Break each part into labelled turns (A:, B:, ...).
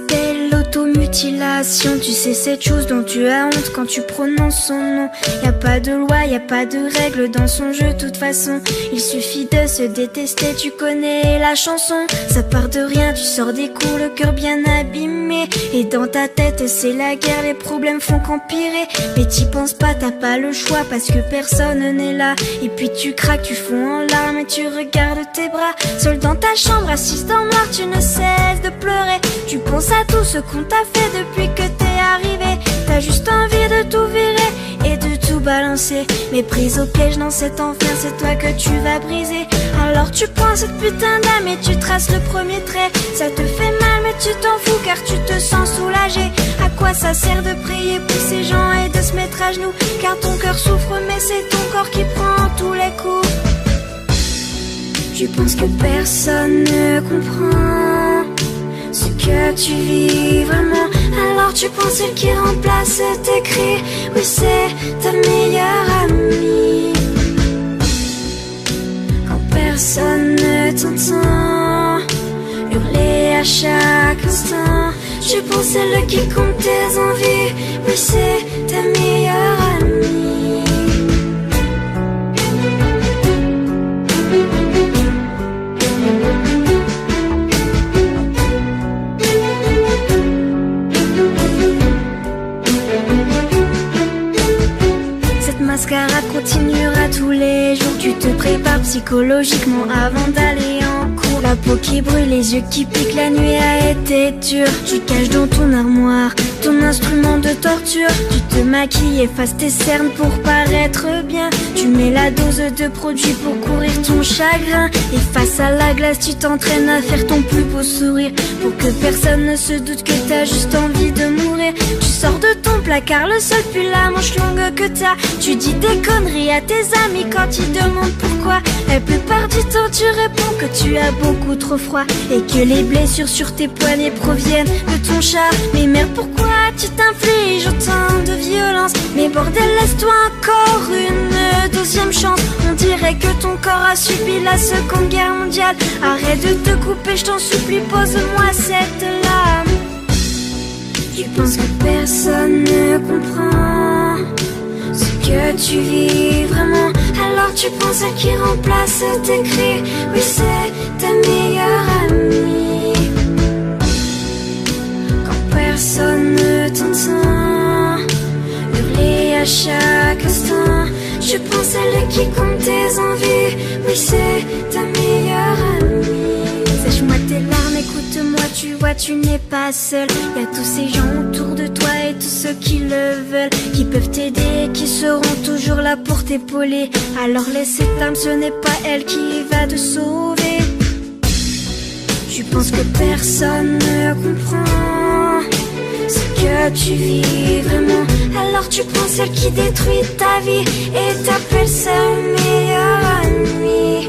A: s'appelle l'automutilation. Tu sais, cette chose dont tu as honte quand tu prononces son nom. Y a pas de loi, y a pas de règles dans son jeu, de toute façon. Il suffit de se détester, tu connais la chanson. Ça part de rien, tu sors des cours, le cœur bien abîmé. Et dans ta tête, c'est la guerre, les problèmes font qu'empirer. Mais t'y penses pas, t'as pas le choix, parce que personne n'est là. Et puis tu craques, tu fonds en larmes et tu regardes tes bras. Seul dans ta chambre, assise dans le noir, tu ne cesses de pleurer. Tu penses à tout ce qu'on t'a fait depuis que t'es arrivé. T'as juste envie de tout virer et de tout balancer. Mais prise au piège dans cet enfer, c'est toi que tu vas briser. Alors tu prends cette putain d'âme et tu traces le premier trait. Ça te fait mal mais tu t'en fous car tu te sens soulagé. À quoi ça sert de prier pour ces gens et de se mettre à genoux? Car ton cœur souffre mais c'est ton corps qui prend tous les coups. Tu penses que personne ne comprend ce que tu vis vraiment. Alors tu prends celle qui remplace tes cris. Oui, c'est ta meilleure amie. Quand personne ne t'entend hurler à chaque instant, tu prends celle qui compte tes envies. Oui, c'est ta meilleure amie. Mascara continuera tous les jours. Tu te prépares psychologiquement avant d'aller en cours. La peau qui brûle, les yeux qui piquent, la nuit a été dure. Tu caches dans ton armoire ton instrument de torture. Tu te maquilles, effaces tes cernes pour paraître bien. Tu mets la dose de produit pour courir ton chagrin. Et face à la glace, tu t'entraînes à faire ton plus beau sourire, pour que personne ne se doute que t'as juste envie de mourir. Tu sors de ton placard, le seul pull la manche longue que t'as. Tu dis des conneries à tes amis quand ils demandent pourquoi. La plupart du temps tu réponds que tu as beaucoup trop froid, et que les blessures sur tes poignets proviennent de ton chat. Mais merde, pourquoi tu t'infliges autant de violence? Mais bordel, laisse-toi encore une deuxième chance. On dirait que ton corps a subi la Seconde Guerre mondiale. Arrête de te couper, je t'en supplie, pose-moi cette lame. Tu penses que personne ne comprend ce que tu vis vraiment. Alors tu prends celle qui remplace tes cris. Oui, c'est ta meilleure amie. Quand personne ne t'entend hurler à chaque instant, tu prends celle qui compte tes envies. Oui, c'est ta meilleure amie. Sèche-moi tes larmes, écoute-moi, tu vois, tu n'es pas seul. Y a tous ces gens autour de toi et tous ceux qui le veulent, qui peuvent t'aider, qui seront toujours là pour t'épauler. Alors laisse cette âme, ce n'est pas elle qui va te sauver. Tu penses que personne ne comprend ce que tu vis vraiment. Alors tu prends celle qui détruit ta vie et t'appelles ça meilleure amie.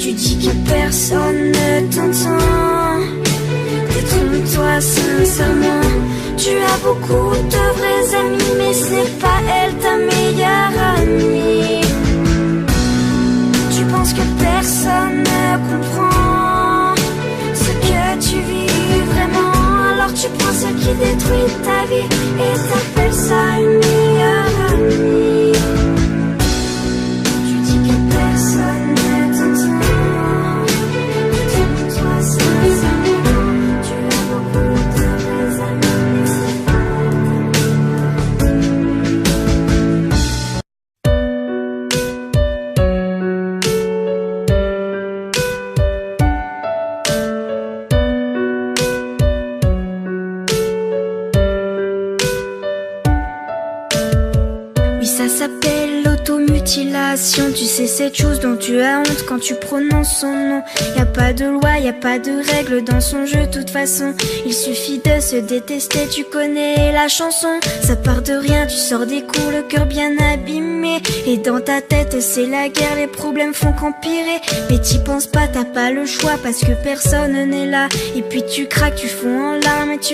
A: Tu dis que personne ne t'entend. Détrompe-toi sincèrement. Tu as beaucoup de vrais amis, mais ce n'est pas elle ta meilleure amie. Tu penses que personne ne comprend ce que tu vis vraiment. Alors tu prends ce qui détruit ta vie et t'appelles ça une meilleure amie. Tu dis que personne ne t'entend. Détrompe-toi sincèrement. Tu as beaucoup de vrais amis, mais c'est pas ça s'appelle l'automutilation. Tu sais, cette chose dont tu as honte quand tu prononces son nom. Y a pas de loi, y a pas de règles dans son jeu, de toute façon. Il suffit de se détester, tu connais la chanson. Ça part de rien, tu sors des cours, le cœur bien abîmé. Et dans ta tête, c'est la guerre, les problèmes font qu'empirer. Mais t'y penses pas, t'as pas le choix, parce que personne n'est là. Et puis tu craques, tu fonds en larmes et tu